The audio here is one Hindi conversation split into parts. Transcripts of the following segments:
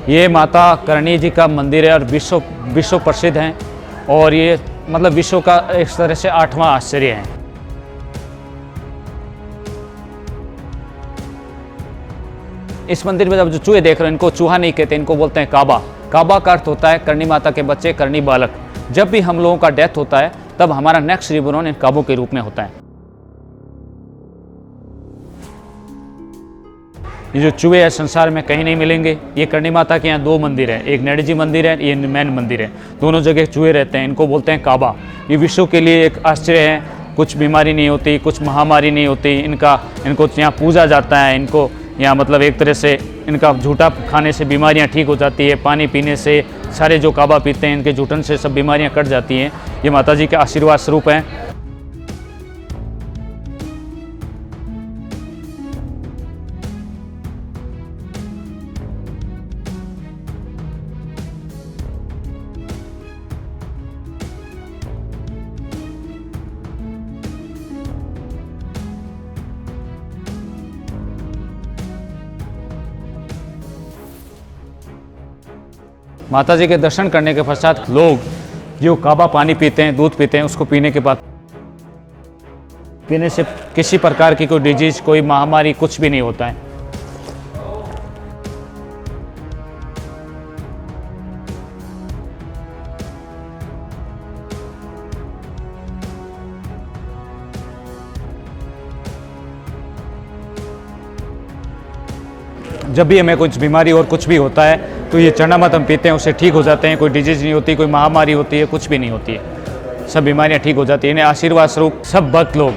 ये माता करणी जी का मंदिर है और विश्व प्रसिद्ध हैं और ये मतलब विश्व का एक तरह से 8वां आश्चर्य है। इस मंदिर में जब जो चूहे देख रहे हैं इनको चूहा नहीं कहते, इनको बोलते हैं काबा। काबा का अर्थ होता है करणी माता के बच्चे, करणी बालक। जब भी हम लोगों का डेथ होता है तब हमारा नेक्स्ट रिबोर्न इन काबों के रूप में होता है। ये जो चूहे हैं संसार में कहीं नहीं मिलेंगे। ये करणी माता के यहाँ 2 मंदिर है, एक नैडी जी मंदिर है, ये मैन मंदिर है। दोनों जगह चूहे रहते हैं, इनको बोलते हैं काबा। ये विश्व के लिए एक आश्चर्य है। कुछ बीमारी नहीं होती, कुछ महामारी नहीं होती, इनको यहाँ पूजा जाता है। इनको यहाँ मतलब एक तरह से इनका झूठा खाने से बीमारियाँ ठीक हो जाती है, पानी पीने से, सारे जो काबा पीते हैं इनके झूठन से सब बीमारियाँ कट जाती हैं। ये माता जी के आशीर्वाद स्वरूप हैं। माता जी के दर्शन करने के पश्चात लोग जो काबा पानी पीते हैं, दूध पीते हैं, उसको पीने के बाद पीने से किसी प्रकार की कोई डिजीज, कोई महामारी कुछ भी नहीं होता है। जब भी हमें कुछ बीमारी और कुछ भी होता है तो ये चरणामृत हम पीते हैं, उससे ठीक हो जाते हैं। कोई डिजीज नहीं होती, कोई महामारी होती है, कुछ भी नहीं होती है, सब बीमारियां ठीक हो जाती हैं। इन्हें आशीर्वाद स्वरूप सब भक्त लोग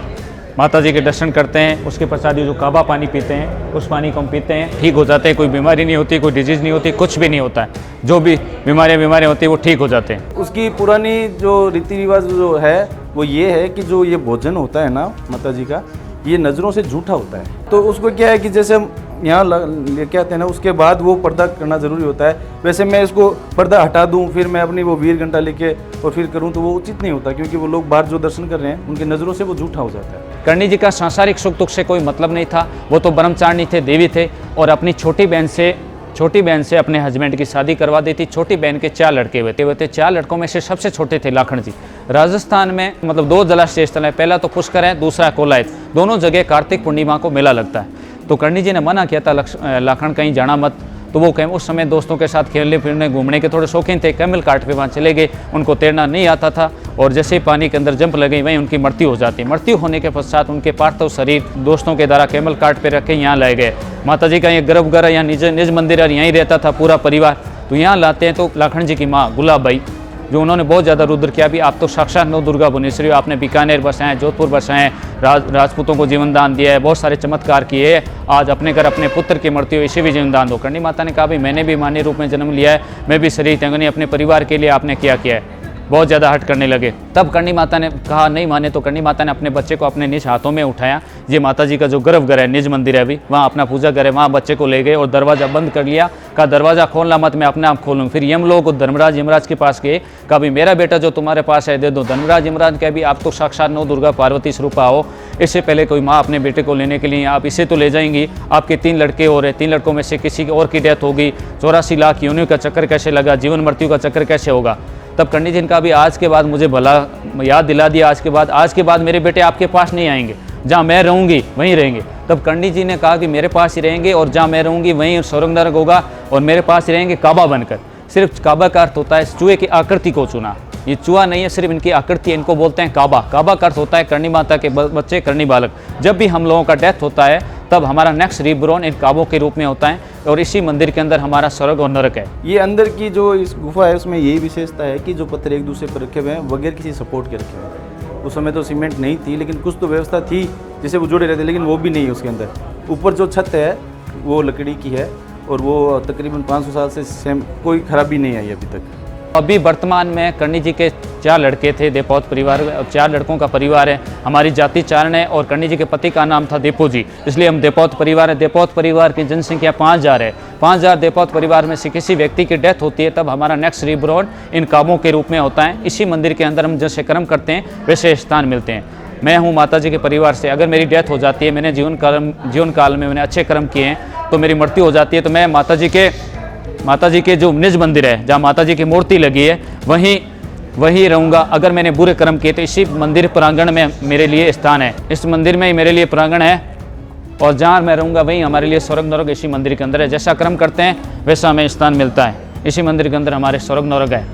माता जी के दर्शन करते हैं। उसके पश्चात जो काबा पानी पीते हैं उस पानी को हम पीते हैं, ठीक हो जाते हैं। कोई बीमारी नहीं होती, कोई डिजीज नहीं होती, कुछ भी नहीं होता है। जो भी बीमारियां होती है वो ठीक हो जाते हैं। उसकी पुरानी जो रीति रिवाज जो है वो ये है कि जो ये भोजन होता है ना माता जी का, ये नज़रों से झूठा होता है। तो उसको क्या है कि जैसे हम यहाँ लेके आते हैं ना, उसके बाद वो पर्दा करना ज़रूरी होता है। वैसे मैं इसको पर्दा हटा दूँ फिर मैं अपनी वो वीर घंटा लेके और फिर करूँ तो वो उचित नहीं होता, क्योंकि वो लोग बाहर जो दर्शन कर रहे हैं उनकी नज़रों से वो झूठा हो जाता है। करणी जी का सांसारिक सुख दुख से कोई मतलब नहीं था। वो तो ब्रह्मचारिणी थे, देवी थे और अपनी छोटी बहन से अपने हस्बैंड की शादी करवा दी थी। छोटी बहन के 4 लड़के हुए थे। 4 लड़कों में से सबसे छोटे थे लाखन जी। राजस्थान में मतलब 2 जलाशय स्थल है, पहला तो पुष्कर है, दूसरा कोलायत। दोनों जगह कार्तिक पूर्णिमा को मेला लगता है। तो करणी जी ने मना किया था लाखन कहीं जाना मत। तो वो कहीं उस समय दोस्तों के साथ खेलने फिरने घूमने के थोड़े शौकीन थे। कैमल काट पे वहाँ चले गए, उनको तैरना नहीं आता था और जैसे ही पानी के अंदर जंप लगे वहीं उनकी मृत्यु हो जाती है। मृत्यु होने के पश्चात उनके पार्थिव शरीर दोस्तों के द्वारा कैमल काट पे रखे यहाँ लाए गए। माता जी का ये गर्भगृह यहाँ निज मंदिर और यहीं रहता था पूरा परिवार। तो यहाँ लाते हैं तो लाखन जी की माँ गुलाबबाई, जो उन्होंने बहुत ज़्यादा रुद्र किया। भी आप तो साक्षात नौ दुर्गा भुवनेश्वरी, आपने बीकानेर बसाएं, जोधपुर बसाएं, राजपूतों को जीवन दान दिया है, बहुत सारे चमत्कार किए हैं। आज अपने घर अपने पुत्र की मृत्यु, इसे भी जीवन दान दो। करणी माता ने कहा भाई मैंने भी मानवीय रूप में जन्म लिया है, मैं भी शरीर त्यागनी अपने परिवार के लिए आपने क्या किया है। बहुत ज़्यादा हट करने लगे। तब करणी माता ने कहा नहीं माने, तो करणी माता ने अपने बच्चे को अपने निज हाथों में उठाया। ये माता जी का जो गर्भगृह है, निज मंदिर है, अभी वहाँ अपना पूजा करे, वहाँ बच्चे को ले गए और दरवाज़ा बंद कर लिया। कहा दरवाज़ा खोलना मत, मैं अपने आप खोलूँ। फिर यम लोग धर्मराज यमराज के पास गए, कहा भाई मेरा बेटा जो तुम्हारे पास है दे दो। धर्मराज यमराज कहा भी आप तो साक्षात नौ दुर्गा पार्वती स्वरूपा हो, इससे पहले कोई माँ अपने बेटे को लेने के लिए आप इसे तो ले जाएंगी। आपके 3 लड़के और है, 3 लड़कों में से किसी और की डेथ होगी, 84 लाख योनियों का चक्कर कैसे लगा, जीवन मृत्यु का चक्कर कैसे होगा। तब करणी जी ने कहा भी आज के बाद मुझे भला याद दिला दिया, आज के बाद मेरे बेटे आपके पास नहीं आएंगे, जहाँ मैं रहूँगी वहीं रहेंगे। तब करणी जी ने कहा कि मेरे पास ही रहेंगे और जहाँ मैं रहूँगी वहीं स्वर्ग नरक होगा और मेरे पास ही रहेंगे काबा बनकर। सिर्फ काबा का अर्थ होता है चूहे की आकृति को चुना। ये चूहा नहीं है, सिर्फ इनकी आकृति है, इनको बोलते हैं काबा। काबा का अर्थ होता है करणी माता के बच्चे, करणी बालक। जब भी हम लोगों का डेथ होता है तब हमारा नेक्स्ट रीबोर्न इन काबों के रूप में होता है और इसी मंदिर के अंदर हमारा स्वर्ग और नरक है। ये अंदर की जो इस गुफा है उसमें यही विशेषता है कि जो पत्थर एक दूसरे पर रखे हुए हैं बगैर किसी सपोर्ट के रखे हुए हैं। उस समय तो सीमेंट नहीं थी, लेकिन कुछ तो व्यवस्था थी जिसे वो जुड़े रहते, लेकिन वो भी नहीं है उसके अंदर। ऊपर जो छत है वो लकड़ी की है और वो तकरीबन 500 साल से सेम, कोई खराबी नहीं आई अभी तक। अभी वर्तमान में करणी जी के 4 लड़के थे, देवपौत परिवार और 4 लड़कों का परिवार है। हमारी जाति चारण है और करणी जी के पति का नाम था देपो जी, इसलिए हम देवपौत परिवार है। देवपौत परिवार की जनसंख्या 5000 है। 5000 देवपौत परिवार में से किसी व्यक्ति की डेथ होती है तब हमारा नेक्स्ट रीबोर्न इन कामों के रूप में होता है। इसी मंदिर के अंदर हम जैसे कर्म करते हैं वैसे स्थान मिलते हैं। मैं हूँ माता जी के परिवार से, अगर मेरी डेथ हो जाती है, मैंने जीवन काल में मैंने अच्छे कर्म किए हैं तो मेरी मृत्यु हो जाती है, तो मैं माता जी के माता जी के जो निज मंदिर है, जहाँ माता जी की मूर्ति लगी है, वहीं रहूँगा। अगर मैंने बुरे कर्म किए तो इसी मंदिर प्रांगण में मेरे लिए स्थान है, इस मंदिर में ही मेरे लिए प्रांगण है, और जहाँ मैं रहूँगा वहीं हमारे लिए स्वर्ग नरक इसी मंदिर के अंदर है। जैसा कर्म करते हैं वैसा हमें स्थान मिलता है, इसी मंदिर के अंदर हमारे स्वर्ग नरक है।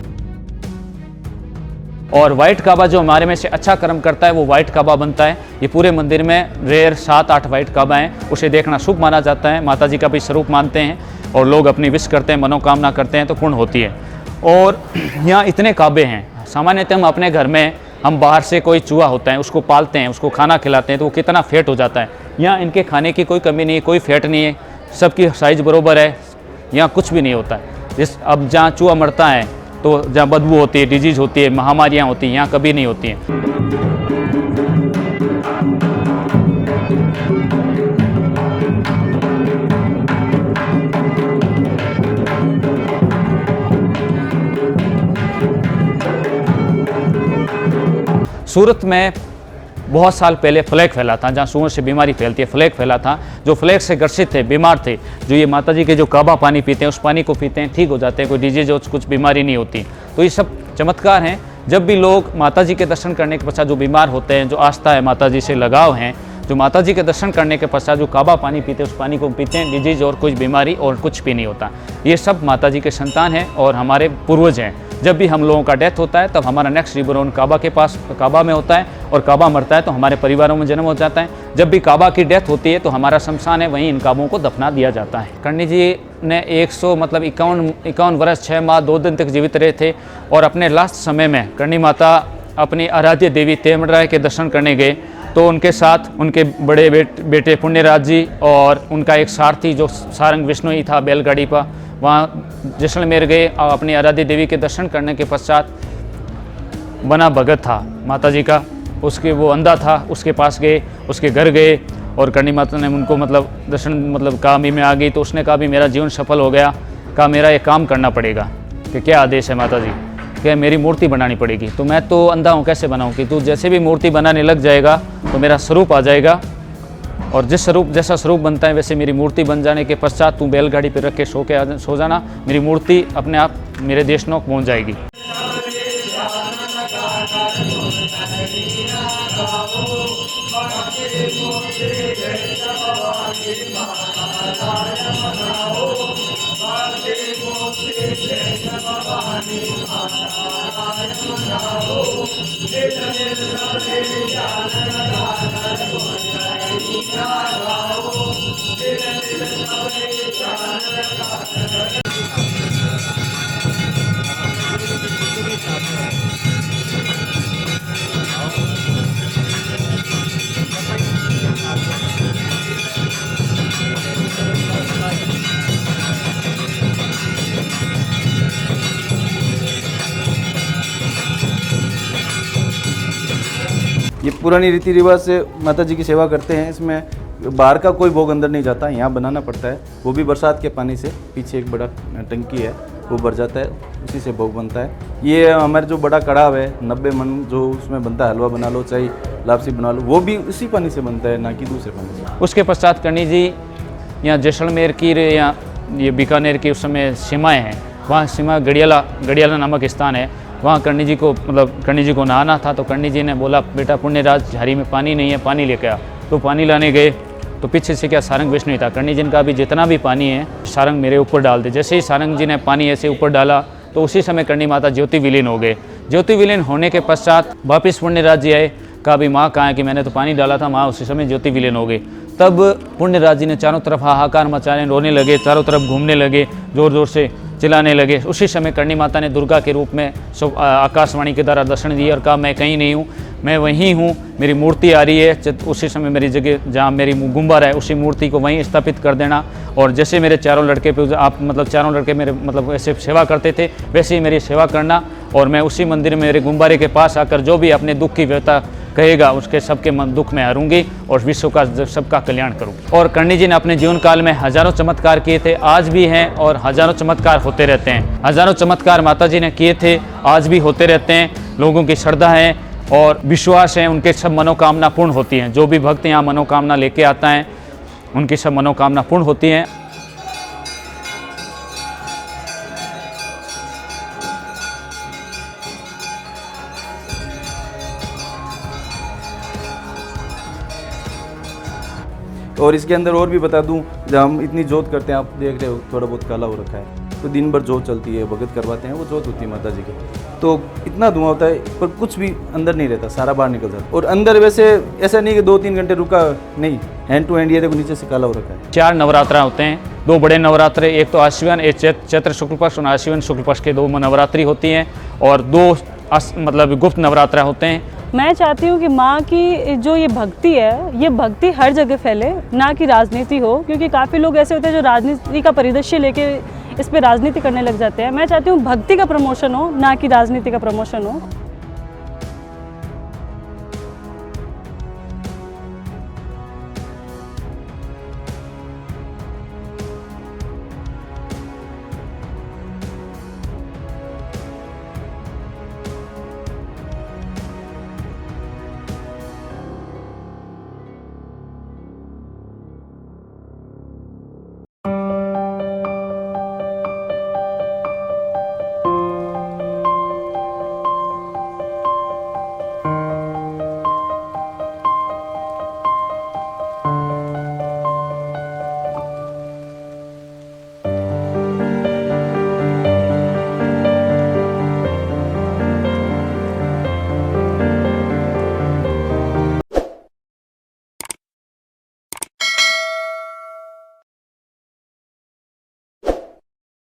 और वाइट काबा जो हमारे में से अच्छा कर्म करता है वो वाइट काबा बनता है। ये पूरे मंदिर में रेयर 7-8 वाइट काबा हैं, उसे देखना शुभ माना जाता है। माता जी का भी स्वरूप मानते हैं और लोग अपनी विश करते हैं, मनोकामना करते हैं तो पूर्ण होती है। और यहाँ इतने काबे हैं। सामान्यतः हम अपने घर में, हम बाहर से कोई चूहा होता है उसको पालते हैं, उसको खाना खिलाते हैं तो वो कितना फेट हो जाता है। यहाँ इनके खाने की कोई कमी नहीं है, कोई फेट नहीं है, सबकी साइज़ बराबर है, यहाँ कुछ भी नहीं होता है। अब जहाँ चूहा मरता है तो जहाँ बदबू होती है, डिजीज़ होती है, महामारियाँ होती हैं, यहाँ कभी नहीं होती हैं। सूरत में बहुत साल पहले फ्लैग फैला था, जहाँ सुअर से बीमारी फैलती है, फ्लैग फैला था। जो फ्लैग से ग्रसित थे, बीमार थे, जो ये माता जी के जो काबा पानी पीते हैं उस पानी को पीते हैं, ठीक हो जाते हैं, कोई डिजीज हो, कुछ बीमारी नहीं होती। तो ये सब चमत्कार हैं। जब भी लोग माता जी के दर्शन करने के पश्चात जो बीमार होते हैं, जो आस्था है माता जी से लगाव हैं, जो माता जी के दर्शन करने के पश्चात जो काबा पानी पीते हैं उस पानी को पीते हैं, डिजीज और कुछ बीमारी और कुछ भी नहीं होता। ये सब माता जी के संतान हैं और हमारे पूर्वज हैं। जब भी हम लोगों का डेथ होता है तब हमारा नेक्स्ट रिबोर्न काबा के पास, काबा में होता है, और काबा मरता है तो हमारे परिवारों में जन्म हो जाता है। जब भी काबा की डेथ होती है तो हमारा शमशान है, वहीं इन काबों को दफना दिया जाता है। कर्णी जी ने 51 वर्ष 6 माह 2 दिन तक जीवित रहे थे, और अपने लास्ट समय में कर्णी माता अपनी आराध्य देवी तेमराय के दर्शन करने गए तो उनके साथ उनके बड़े बेटे पुण्यराज जी और उनका एक सारथी जो सारंग विष्णु ही था बैलगाड़ी पर, वहाँ जैसलमेर गए और अपनी आराध्य देवी के दर्शन करने के पश्चात बना भगत था माता जी का, उसके वो अंधा था, उसके पास गए, उसके घर गए और कर्णी माता ने उनको दर्शन कहा में आ गई। तो उसने कहा भी मेरा जीवन सफल हो गया। कहा मेरा ये काम करना पड़ेगा। कि क्या आदेश है माता जी? कि मेरी मूर्ति बनानी पड़ेगी। तो मैं तो अंधा हूँ, कैसे बनाऊँ? कि तू जैसे भी मूर्ति बनाने लग जाएगा तो मेरा स्वरूप आ जाएगा, और जैसा स्वरूप बनता है वैसे मेरी मूर्ति बन जाने के पश्चात तू बैलगाड़ी पर रख के सो जाना, मेरी मूर्ति अपने आप मेरे देशनोक पहुँच जाएगी। ये पुरानी रीति रिवाज से माता जी की सेवा करते हैं। इसमें बाहर का कोई भोग अंदर नहीं जाता, यहाँ बनाना पड़ता है। वो भी बरसात के पानी से, पीछे एक बड़ा टंकी है वो भर जाता है, उसी से भोग बनता है। ये हमारे जो बड़ा कड़ाव है 90 मन जो उसमें बनता है, हलवा बना लो चाहे लापसी बना लो, वो भी उसी पानी से बनता है, ना कि दूसरे पानी से। उसके पश्चात कर्णी जी यहाँ जैसलमेर की या ये बीकानेर की उस समय सीमाएँ हैं, वहाँ सीमा गड़ियाला नामक स्थान है। वहाँ कर्णी जी को नहाना था। तो कर्णी जी ने बोला बेटा पुण्यराज झारी में पानी नहीं है, पानी लेके आ। तो पानी लाने गए तो पीछे से क्या सारंग विष्णु ही था। कर्णी जी ने कहा भी जितना भी पानी है सारंग मेरे ऊपर डाल दे। जैसे ही सारंग जी ने पानी ऐसे ऊपर डाला तो उसी समय कर्णी माता ज्योति विलीन हो गए। ज्योति विलीन होने के पश्चात वापिस पुण्यराज जी आए, कहा भी माँ कहाँ है? कि मैंने तो पानी डाला था। माँ उसी समय ज्योति विलीन हो गई। तब पुण्यराज जी ने चारों तरफ हाहाकार मचाने, रोने लगे, चारों तरफ घूमने लगे, ज़ोर ज़ोर से चिल्लाने लगे। उसी समय कर्णी माता ने दुर्गा के रूप में आकाशवाणी के द्वारा दर्शन दिए और कहा मैं कहीं नहीं हूँ, मैं वहीं हूँ, मेरी मूर्ति आ रही है। उसी समय मेरी जगह जहाँ मेरी गुंबर है उसी मूर्ति को वहीं स्थापित कर देना। और जैसे मेरे चारों लड़के पे आप चारों लड़के मेरे ऐसे सेवा करते थे वैसे ही मेरी सेवा करना। और मैं उसी मंदिर में मेरे गुंबारे के पास आकर जो भी अपने दुख की व्यथा कहेगा उसके सबके दुख में हरूंगी और विश्व का सबका कल्याण करूँगी। और कर्णी जी ने अपने जीवन काल में हजारों चमत्कार किए थे, आज भी हैं और हजारों चमत्कार होते रहते हैं। हजारों चमत्कार माता जी ने किए थे, आज भी होते रहते हैं। लोगों की श्रद्धा है और विश्वास है, उनके सब मनोकामना पूर्ण होती हैं। जो भी भक्त यहाँ मनोकामना लेके आता है उनकी सब मनोकामना पूर्ण होती हैं। और इसके अंदर और भी बता दूं, जब हम इतनी जोत करते हैं, आप देख रहे हो थोड़ा बहुत काला हो रखा है, तो दिन भर जोत चलती है, भगत करवाते हैं, वो जोत होती है माता जी की, तो इतना धुआं होता है पर कुछ भी अंदर नहीं रहता, सारा बाहर निकल जाता है। और अंदर वैसे ऐसा नहीं कि 2-3 घंटे रुका, नहीं, हैंड टू हैंड ये देखो नीचे से काला हो रखा है। 4 नवरात्रा होते हैं, 2 बड़े नवरात्रे, एक तो आश्विन, एक चैत्र शुक्ल पक्ष और आश्विन शुक्ल पक्ष के 2 नवरात्रि होती हैं, और 2 मतलब गुप्त नवरात्रा होते हैं। मैं चाहती हूँ कि माँ की जो ये भक्ति है, ये भक्ति हर जगह फैले, ना कि राजनीति हो, क्योंकि काफ़ी लोग ऐसे होते हैं जो राजनीति का परिदृश्य लेके इस पे राजनीति करने लग जाते हैं। मैं चाहती हूँ भक्ति का प्रमोशन हो, ना कि राजनीति का प्रमोशन हो।